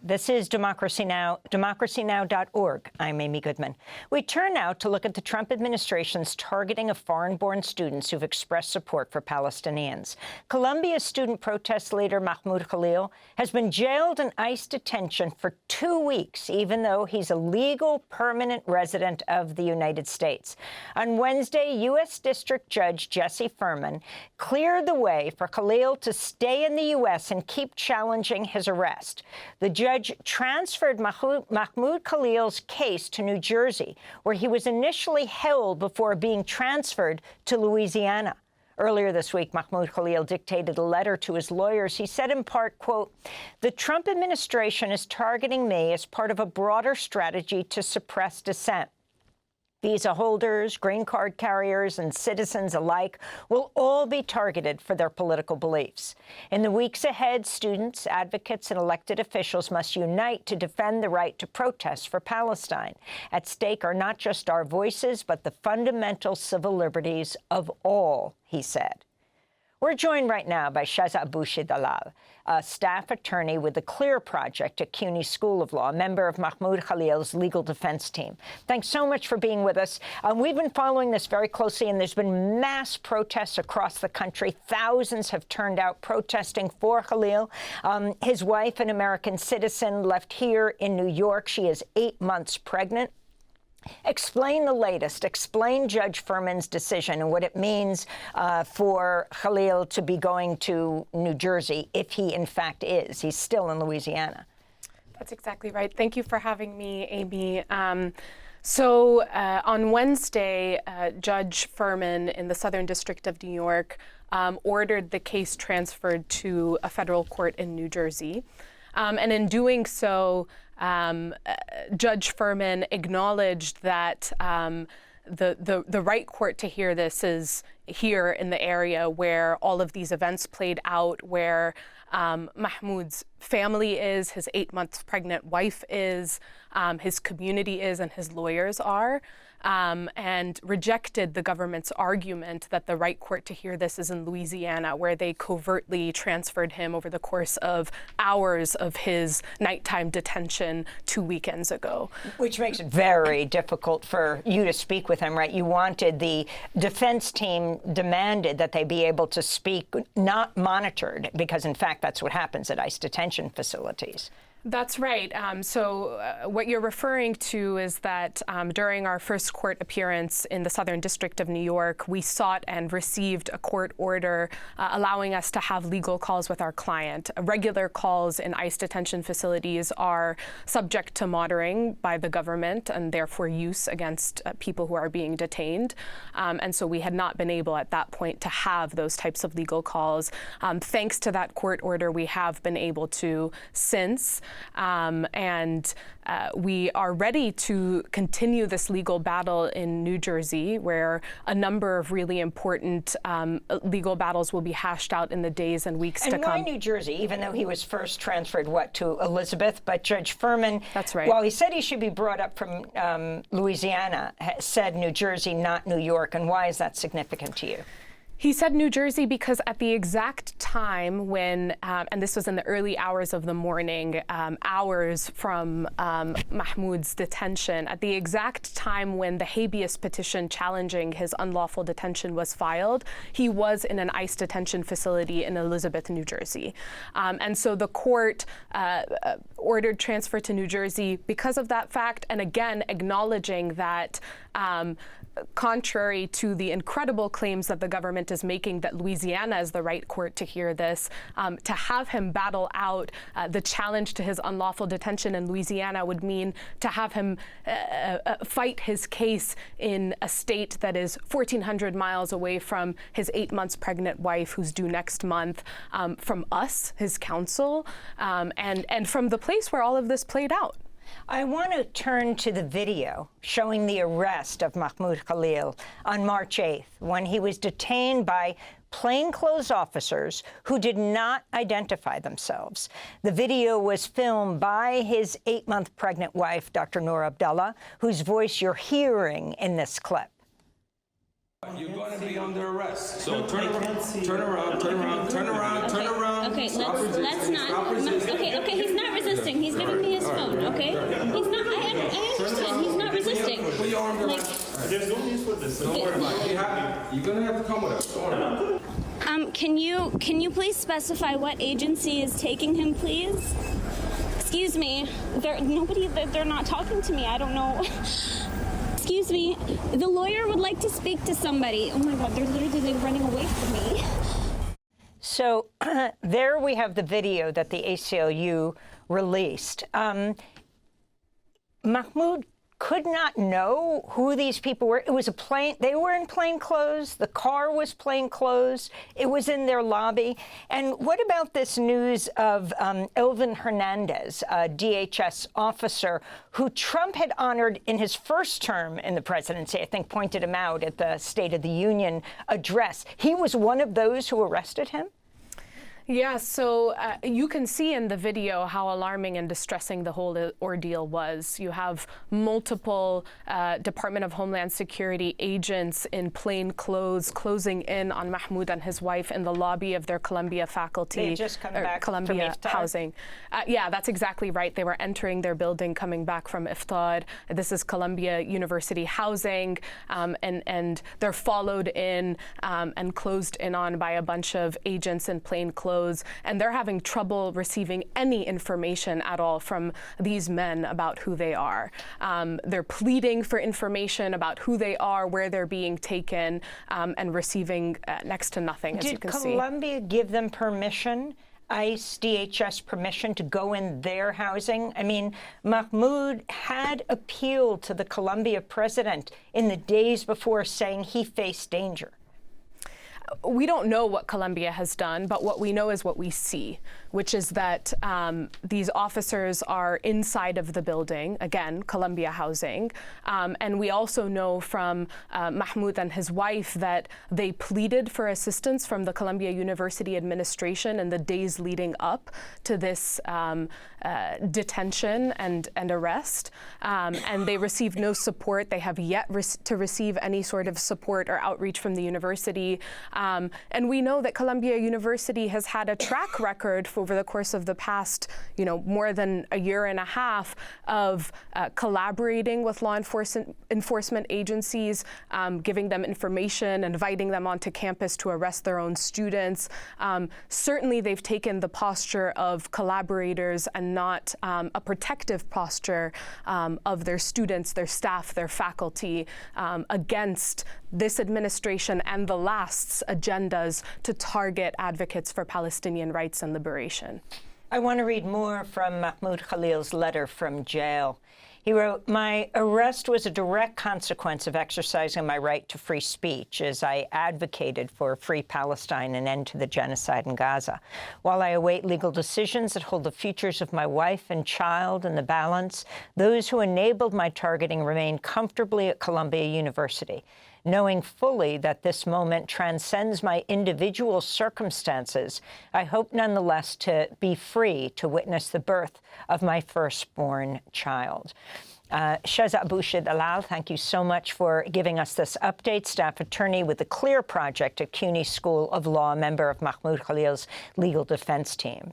This is Democracy Now!, democracynow.org. I'm Amy Goodman. We turn now to look at the Trump administration's targeting of foreign-born students who've expressed support for Palestinians. Columbia student protest leader Mahmoud Khalil has been jailed in ICE detention for 2 weeks, even though he's a legal permanent resident of the United States. On Wednesday, U.S. District Judge Jesse Furman cleared the way for Khalil to stay in the U.S. and keep challenging his arrest. The judge transferred Mahmoud Khalil's case to New Jersey, where he was initially held before being transferred to Louisiana. Earlier this week, Mahmoud Khalil dictated a letter to his lawyers. He said in part, quote, "The Trump administration is targeting me as part of a broader strategy to suppress dissent. Visa holders, green card carriers, and citizens alike will all be targeted for their political beliefs. In the weeks ahead, students, advocates, and elected officials must unite to defend the right to protest for Palestine. At stake are not just our voices, but the fundamental civil liberties of all," he said. We're joined right now by Shezza Abboushi Dallal, a staff attorney with the CLEAR Project at CUNY School of Law, a member of Mahmoud Khalil's legal defense team. Thanks so much for being with us. We've been following this very closely, and there's been mass protests across the country. Thousands have turned out protesting for Khalil. His wife, an American citizen, left here in New York. She is 8 months pregnant. Explain the latest. Explain Judge Furman's decision and what it means for Khalil to be going to New Jersey, if he, in fact, is. He's still in Louisiana. That's exactly right. Thank you for having me, Amy. On Wednesday, Judge Furman in the Southern District of New York ordered the case transferred to a federal court in New Jersey. And in doing so, Judge Furman acknowledged that the right court to hear this is here in the area where all of these events played out, where Mahmoud's family is, his 8 months pregnant wife is, his community is, and his lawyers are, and rejected the government's argument that the right court to hear this is in Louisiana, where they covertly transferred him over the course of hours of his nighttime detention 2 weekends ago. Which makes it very difficult for you to speak with him, right? You wanted, the defense team demanded that they be able to speak, not monitored, because in fact that's what happens at ICE detention facilities. That's right. What you're referring to is that during our first court appearance in the Southern District of New York, we sought and received a court order allowing us to have legal calls with our client. Regular calls in ICE detention facilities are subject to monitoring by the government and therefore use against people who are being detained. And so we had not been able at that point to have those types of legal calls. Thanks to that court order, we have been able to since. We are ready to continue this legal battle in New Jersey, where a number of really important legal battles will be hashed out in the days and weeks to come. And why New Jersey, even though he was first transferred, to Elizabeth? But Judge Furman, that's right, while he said he should be brought up from Louisiana, said New Jersey, not New York. And why is that significant to you? He said New Jersey because at the exact time when, and this was in the early hours of the morning, hours from Mahmoud's detention, at the exact time when the habeas petition challenging his unlawful detention was filed, he was in an ICE detention facility in Elizabeth, New Jersey. And so the court ordered transfer to New Jersey because of that fact, and again, acknowledging that contrary to the incredible claims that the government is making that Louisiana is the right court to hear this, to have him battle out the challenge to his unlawful detention in Louisiana would mean to have him fight his case in a state that is 1,400 miles away from his 8 months pregnant wife, who's due next month, from us, his counsel, and from the place where all of this played out. I want to turn to the video showing the arrest of Mahmoud Khalil on March 8th, when he was detained by plainclothes officers who did not identify themselves. The video was filmed by his 8-month pregnant wife, Dr. Noor Abdullah, whose voice you're hearing in this clip. You're going to be under arrest. So turn around. Okay, let's not. Okay, he's not resisting. He's giving Okay? He's not, I understand. He's not resisting. Put your arm around. There's no need for this. Don't worry about it. You're gonna have to come with us. Don't worry about it. Can you please specify what agency is taking him, please? Excuse me. They're not talking to me. I don't know. Excuse me. The lawyer would like to speak to somebody. Oh my God, they're literally running away from me. So there we have the video that the ACLU released. Mahmoud could not know who these people were. It was a plane. They were in plain clothes. The car was plain clothes. It was in their lobby. And what about this news of Elvin Hernandez, a DHS officer who Trump had honored in his first term in the presidency, I think pointed him out at the State of the Union address. He was one of those who arrested him? Yeah, so you can see in the video how alarming and distressing the whole ordeal was. You have multiple Department of Homeland Security agents in plain clothes closing in on Mahmoud and his wife in the lobby of their Columbia faculty, they just come back Columbia from Iftar. housing. Yeah, that's exactly right. They were entering their building, coming back from Iftar. This is Columbia University housing, and they're followed in and closed in on by a bunch of agents in plain clothes. And they're having trouble receiving any information at all from these men about who they are. They're pleading for information about who they are, where they're being taken, and receiving next to nothing, as you can see. Did Columbia give them permission, ICE, DHS permission to go in their housing? I mean, Mahmoud had appealed to the Columbia president in the days before, saying he faced danger. We don't know what Columbia has done, but what we know is what we see, which is that these officers are inside of the building, again, Columbia housing. And we also know from Mahmoud and his wife that they pleaded for assistance from the Columbia University administration in the days leading up to this detention and arrest. And they received no support. They have yet to receive any sort of support or outreach from the university. And we know that Columbia University has had a track record over the course of the past, more than a year and a half of collaborating with law enforcement agencies, giving them information, inviting them onto campus to arrest their own students. Certainly, they've taken the posture of collaborators and not a protective posture of their students, their staff, their faculty against this administration and the last's agendas to target advocates for Palestinian rights and liberation. I want to read more from Mahmoud Khalil's letter from jail. He wrote, "My arrest was a direct consequence of exercising my right to free speech as I advocated for a free Palestine and end to the genocide in Gaza. While I await legal decisions that hold the futures of my wife and child in the balance, those who enabled my targeting remain comfortably at Columbia University. Knowing fully that this moment transcends my individual circumstances, I hope nonetheless to be free to witness the birth of my firstborn child." Shezza Abboushi Dallal, thank you so much for giving us this update. Staff attorney with the CLEAR Project at CUNY School of Law, member of Mahmoud Khalil's legal defense team.